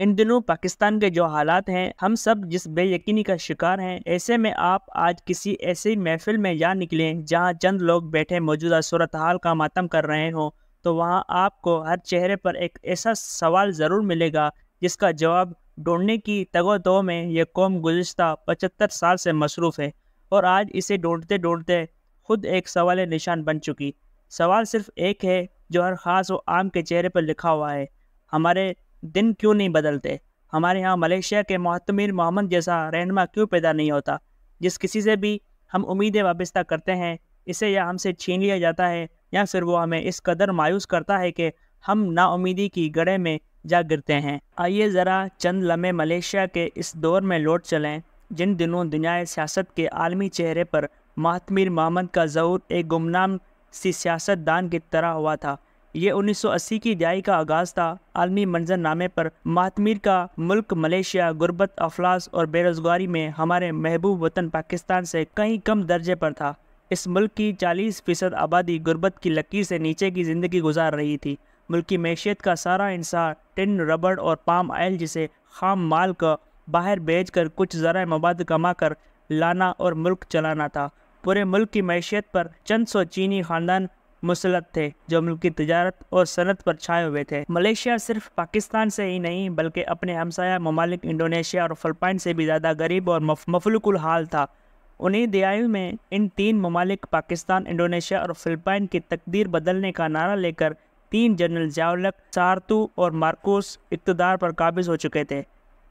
ان دنوں پاکستان کے جو حالات ہیں، ہم سب جس بے یقینی کا شکار ہیں، ایسے میں آپ آج کسی ایسی محفل میں جا نکلیں جہاں چند لوگ بیٹھے موجودہ صورتحال کا ماتم کر رہے ہوں، تو وہاں آپ کو ہر چہرے پر ایک ایسا سوال ضرور ملے گا جس کا جواب ڈھونڈنے کی تگ و دو میں یہ قوم گزشتہ 75 سال سے مصروف ہے، اور آج اسے ڈھونڈتے ڈھونڈتے خود ایک سوال نشان بن چکی۔ سوال صرف ایک ہے جو ہر خاص و عام کے چہرے پر لکھا ہوا ہے: ہمارے دن کیوں نہیں بدلتے؟ ہمارے ہاں ملیشیا کے معتمر محمد جیسا رہنما کیوں پیدا نہیں ہوتا؟ جس کسی سے بھی ہم امیدیں وابستہ کرتے ہیں، اسے یا ہم سے چھین لیا جاتا ہے، یا پھر وہ ہمیں اس قدر مایوس کرتا ہے کہ ہم نا امیدی کی گڑھے میں جا گرتے ہیں۔ آئیے ذرا چند لمحے ملیشیا کے اس دور میں لوٹ چلیں جن دنوں دنیا سیاست کے عالمی چہرے پر معتمر محمد کا ظہور ایک گمنام سی سیاست دان کی طرح ہوا تھا۔ یہ 1980 کی دہائی کا آغاز تھا۔ عالمی منظر نامے پر معتمر کا ملک ملیشیا غربت، افلاس اور بے روزگاری میں ہمارے محبوب وطن پاکستان سے کہیں کم درجے پر تھا۔ اس ملک کی 40% آبادی غربت کی لکیر سے نیچے کی زندگی گزار رہی تھی۔ ملک کی معیشت کا سارا انحصار ٹن، ربڑ اور پام آئل جسے خام مال کو باہر بیچ کر کچھ ذرائع مباد کما کر لانا اور ملک چلانا تھا۔ پورے ملک کی معیشت پر چند سو چینی خاندان مسلط تھے جو ملک کی تجارت اور صنعت پر چھائے ہوئے تھے۔ ملیشیا صرف پاکستان سے ہی نہیں بلکہ اپنے ہمسایہ ممالک انڈونیشیا اور فلپائن سے بھی زیادہ غریب اور مفلوک الحال تھا۔ انہی دہائیوں میں ان تین ممالک پاکستان، انڈونیشیا اور فلپائن کی تقدیر بدلنے کا نعرہ لے کر تین جنرل ضیاء الحق، سہارتو اور مارکوس اقتدار پر قابض ہو چکے تھے،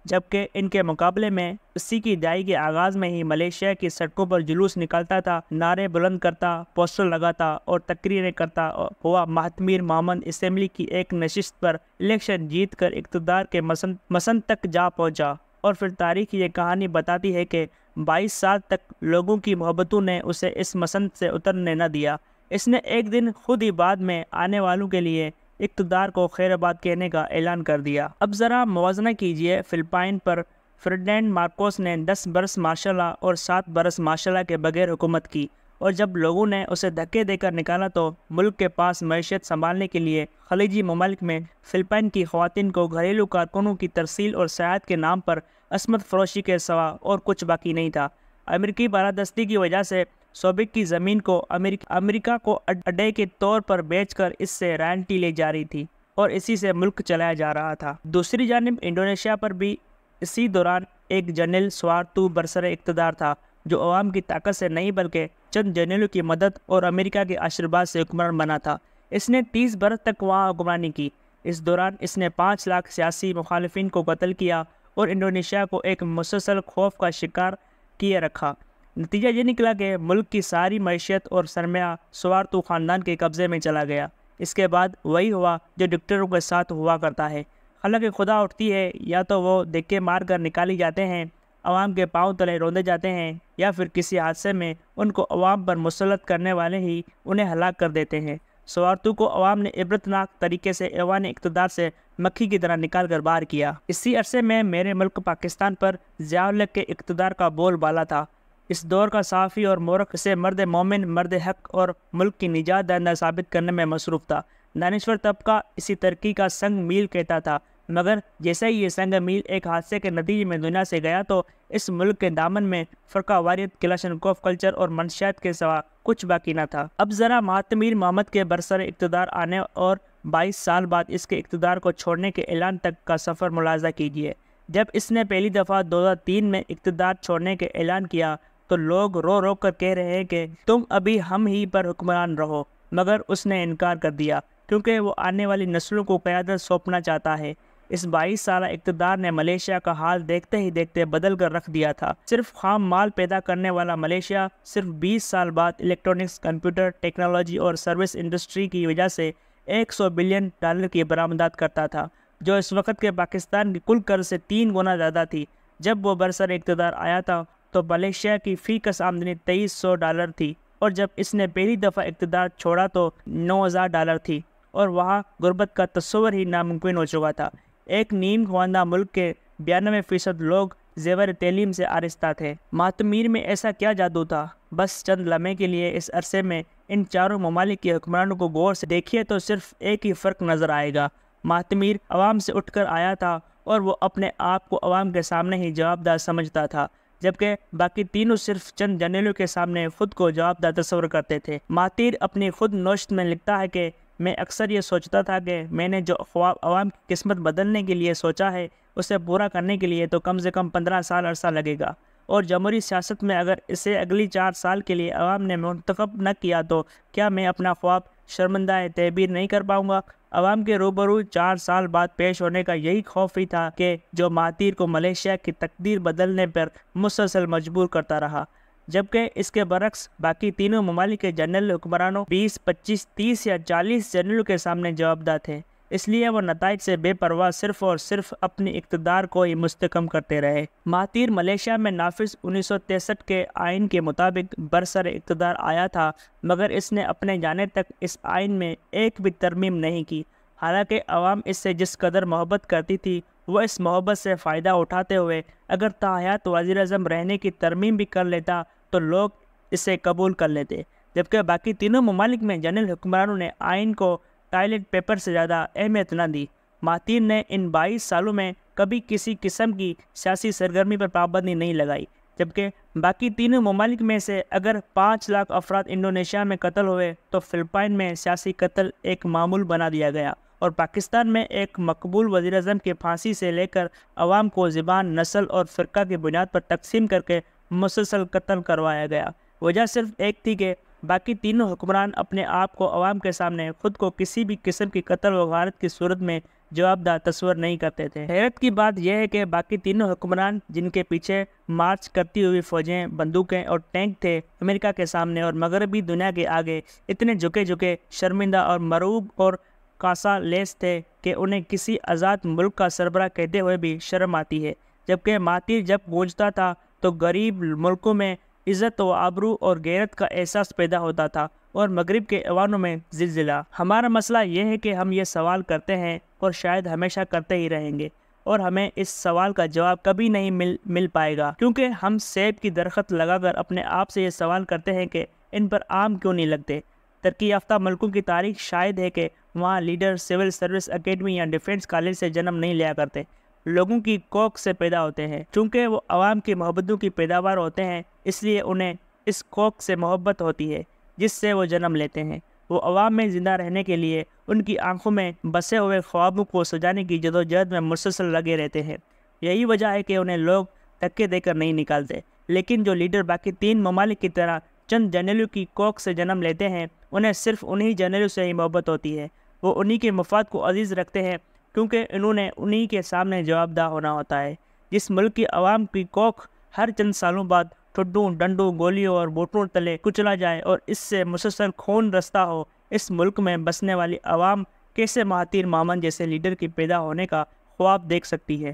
جبکہ ان کے مقابلے میں 80 کی دہائی کے آغاز میں ہی ملیشیا کی سڑکوں پر جلوس نکالتا تھا، نعرے بلند کرتا، پوسٹر لگاتا اور تقریریں کرتا ہوا معتمر محمد اسمبلی کی ایک نشست پر الیکشن جیت کر اقتدار کے مسند تک جا پہنچا، اور پھر تاریخ یہ کہانی بتاتی ہے کہ 22 سال تک لوگوں کی محبتوں نے اسے اس مسند سے اترنے نہ دیا۔ اس نے ایک دن خود ہی بعد میں آنے والوں کے لیے اقتدار کو خیر آباد کہنے کا اعلان کر دیا۔ اب ذرا موازنہ کیجئے، فلپائن پر فردینڈ مارکوس نے 10 برس مارشل لاء اور 7 برس مارشل لاء کے بغیر حکومت کی، اور جب لوگوں نے اسے دھکے دے کر نکالا تو ملک کے پاس معیشت سنبھالنے کے لیے خلیجی ممالک میں فلپائن کی خواتین کو گھریلو کارکنوں کی ترسیل اور سیاحت کے نام پر عصمت فروشی کے سوا اور کچھ باقی نہیں تھا۔ امریکی بالادستی کی وجہ سے صوبے کی زمین کو امریکہ کو اڈے کے طور پر بیچ کر اس سے رائلٹی لی جا رہی تھی، اور اسی سے ملک چلایا جا رہا تھا۔ دوسری جانب انڈونیشیا پر بھی اسی دوران ایک جنرل سہارتو برسر اقتدار تھا، جو عوام کی طاقت سے نہیں بلکہ چند جنرلوں کی مدد اور امریکہ کے آشرواد سے حکمران بنا تھا۔ اس نے 30 برس تک وہاں حکمرانی کی۔ اس دوران اس نے 5 لاکھ سیاسی مخالفین کو قتل کیا اور انڈونیشیا کو ایک مسلسل خوف کا شکار کیے رکھا۔ نتیجہ یہ نکلا کہ ملک کی ساری معیشت اور سرمایہ سہارتو خاندان کے قبضے میں چلا گیا۔ اس کے بعد وہی ہوا جو ڈکٹیٹروں کے ساتھ ہوا کرتا ہے۔ حالانکہ خدا اٹھتی ہے، یا تو وہ دھکے مار کر نکالی جاتے ہیں، عوام کے پاؤں تلے روندے جاتے ہیں، یا پھر کسی حادثے میں ان کو عوام پر مسلط کرنے والے ہی انہیں ہلاک کر دیتے ہیں۔ سہارتو کو عوام نے عبرتناک طریقے سے ایوان اقتدار سے مکھی کی طرح نکال کر باہر کیا۔ اسی عرصے میں میرے ملک پاکستان پر ضیاء الحق کے اقتدار کا بول بالا تھا۔ اس دور کا صحافی اور مورخ اسے مرد مومن، مرد حق اور ملک کی نجات دہندہ ثابت کرنے میں مصروف تھا۔ دانشور طبقہ اسی ترقی کا سنگ میل کہتا تھا، مگر جیسے ہی یہ سنگ میل ایک حادثے کے نتیجے میں دنیا سے گیا تو اس ملک کے دامن میں فرقہ واریت، کلاشنکوف کلچر اور منشیات کے سوا کچھ باقی نہ تھا۔ اب ذرا معتمر محمد کے برسر اقتدار آنے اور 22 سال بعد اس کے اقتدار کو چھوڑنے کے اعلان تک کا سفر ملاحظہ کیجیے۔ جب اس نے پہلی دفعہ 2003 میں اقتدار چھوڑنے کے اعلان کیا تو لوگ رو رو کر کہہ رہے ہیں کہ تم ابھی ہم ہی پر حکمران رہو، مگر اس نے انکار کر دیا کیونکہ وہ آنے والی نسلوں کو قیادت سونپنا چاہتا ہے۔ اس 22 سالہ اقتدار نے ملیشیا کا حال دیکھتے ہی دیکھتے بدل کر رکھ دیا تھا۔ صرف خام مال پیدا کرنے والا ملیشیا صرف 20 سال بعد الیکٹرانکس، کمپیوٹر ٹیکنالوجی اور سروس انڈسٹری کی وجہ سے $100 بلین کی برآمدات کرتا تھا، جو اس وقت کے پاکستان کی کل قرض سے 3 گنا زیادہ تھی۔ جب وہ برسر اقتدار آیا تھا تو ملیشیا کی فی کس آمدنی $2300 تھی، اور جب اس نے پہلی دفعہ اقتدار چھوڑا تو $9000 تھی، اور وہاں غربت کا تصور ہی ناممکن ہو چکا تھا۔ ایک نیم خواندہ ملک کے 92% لوگ زیور تعلیم سے آراستہ تھے۔ معتمر میں ایسا کیا جادو تھا؟ بس چند لمحے کے لیے اس عرصے میں ان چاروں ممالک کے حکمرانوں کو غور سے دیکھیے تو صرف ایک ہی فرق نظر آئے گا۔ معتمر عوام سے اٹھ کر آیا تھا اور وہ اپنے آپ کو عوام کے سامنے ہی جوابدہ سمجھتا تھا، جبکہ باقی تینوں صرف چند جرنیلوں کے سامنے خود کو جوابدہ تصور کرتے تھے۔ مہاتیر اپنی خود نوشت میں لکھتا ہے کہ میں اکثر یہ سوچتا تھا کہ میں نے جو خواب عوام کی قسمت بدلنے کے لیے سوچا ہے اسے پورا کرنے کے لیے تو کم سے کم 15 سال عرصہ لگے گا، اور جمہوری سیاست میں اگر اسے اگلی 4 سال کے لیے عوام نے منتخب نہ کیا تو کیا میں اپنا خواب شرمندہ تعبیر نہیں کر پاؤں گا؟ عوام کے روبرو 4 سال بعد پیش ہونے کا یہی خوف ہی تھا کہ جو مہاتیر کو ملیشیا کی تقدیر بدلنے پر مسلسل مجبور کرتا رہا، جبکہ اس کے برعکس باقی تینوں ممالک کے جنرل حکمرانوں 20، 25، 30 یا 40 جنرلوں کے سامنے جوابدہ تھے، اس لیے وہ نتائج سے بے پرواہ صرف اور صرف اپنی اقتدار کو ہی مستحکم کرتے رہے۔ مہاتیر ملیشیا میں نافذ 1963 کے آئین کے مطابق برسر اقتدار آیا تھا، مگر اس نے اپنے جانے تک اس آئین میں ایک بھی ترمیم نہیں کی، حالانکہ عوام اس سے جس قدر محبت کرتی تھی وہ اس محبت سے فائدہ اٹھاتے ہوئے اگر تاحیات وزیر اعظم رہنے کی ترمیم بھی کر لیتا تو لوگ اسے قبول کر لیتے، جبکہ باقی تینوں ممالک میں جنرل حکمرانوں نے آئین کو ٹوائلٹ پیپر سے زیادہ اہمیت نہ دی۔ مہاتیر نے ان 22 سالوں میں کبھی کسی قسم کی سیاسی سرگرمی پر پابندی نہیں لگائی، جبکہ باقی تینوں ممالک میں سے اگر 5 لاکھ افراد انڈونیشیا میں قتل ہوئے تو فلپائن میں سیاسی قتل ایک معمول بنا دیا گیا، اور پاکستان میں ایک مقبول وزیر اعظم کی پھانسی سے لے کر عوام کو زبان، نسل اور فرقہ کی بنیاد پر تقسیم کر کے مسلسل قتل کروایا گیا۔ وجہ صرف ایک تھی کہ باقی تینوں حکمران اپنے آپ کو عوام کے سامنے خود کو کسی بھی قسم کی قتل و غارت کی صورت میں جوابدہ تصور نہیں کرتے تھے۔ حیرت کی بات یہ ہے کہ باقی تینوں حکمران جن کے پیچھے مارچ کرتی ہوئی فوجیں، بندوقیں اور ٹینک تھے، امریکہ کے سامنے اور مغربی دنیا کے آگے اتنے جھکے شرمندہ اور مرعوب اور کاسا لیس تھے کہ انہیں کسی آزاد ملک کا سربراہ کہتے ہوئے بھی شرم آتی ہے، جبکہ مہاتیر جب گونجتا تھا تو غریب ملکوں میں عزت و آبرو اور غیرت کا احساس پیدا ہوتا تھا اور مغرب کے ایوانوں میں زلزلہ۔ ہمارا مسئلہ یہ ہے کہ ہم یہ سوال کرتے ہیں اور شاید ہمیشہ کرتے ہی رہیں گے، اور ہمیں اس سوال کا جواب کبھی نہیں مل پائے گا، کیونکہ ہم سیب کی درخت لگا کر اپنے آپ سے یہ سوال کرتے ہیں کہ ان پر آم کیوں نہیں لگتے۔ ترقی یافتہ ملکوں کی تاریخ شاید ہے کہ وہاں لیڈر سول سروس اکیڈمی یا ڈیفنس کالج سے جنم نہیں لیا کرتے، لوگوں کی کوکھ سے پیدا ہوتے ہیں۔ چونکہ وہ عوام کی محبتوں کی پیداوار ہوتے ہیں، اس لیے انہیں اس کوکھ سے محبت ہوتی ہے جس سے وہ جنم لیتے ہیں۔ وہ عوام میں زندہ رہنے کے لیے ان کی آنکھوں میں بسے ہوئے خوابوں کو سجانے کی جدوجہد میں مسلسل لگے رہتے ہیں۔ یہی وجہ ہے کہ انہیں لوگ دھکے دے کر نہیں نکالتے، لیکن جو لیڈر باقی 3 ممالک کی طرح چند جنرلوں کی کوکھ سے جنم لیتے ہیں، انہیں صرف انہی جنرلوں سے ہی محبت ہوتی ہے۔ وہ انہی کے مفاد کو عزیز رکھتے ہیں کیونکہ انہوں نے انہی کے سامنے جوابدہ ہونا ہوتا ہے۔ جس ملک کی عوام کی کوکھ ہر چند سالوں بعد ٹھڈوں، ڈنڈوں، گولیوں اور بوٹوں تلے کچلا جائے اور اس سے مسلسل خون رستا ہو، اس ملک میں بسنے والی عوام کیسے مہاتیر مامن جیسے لیڈر کی پیدا ہونے کا خواب دیکھ سکتی ہے؟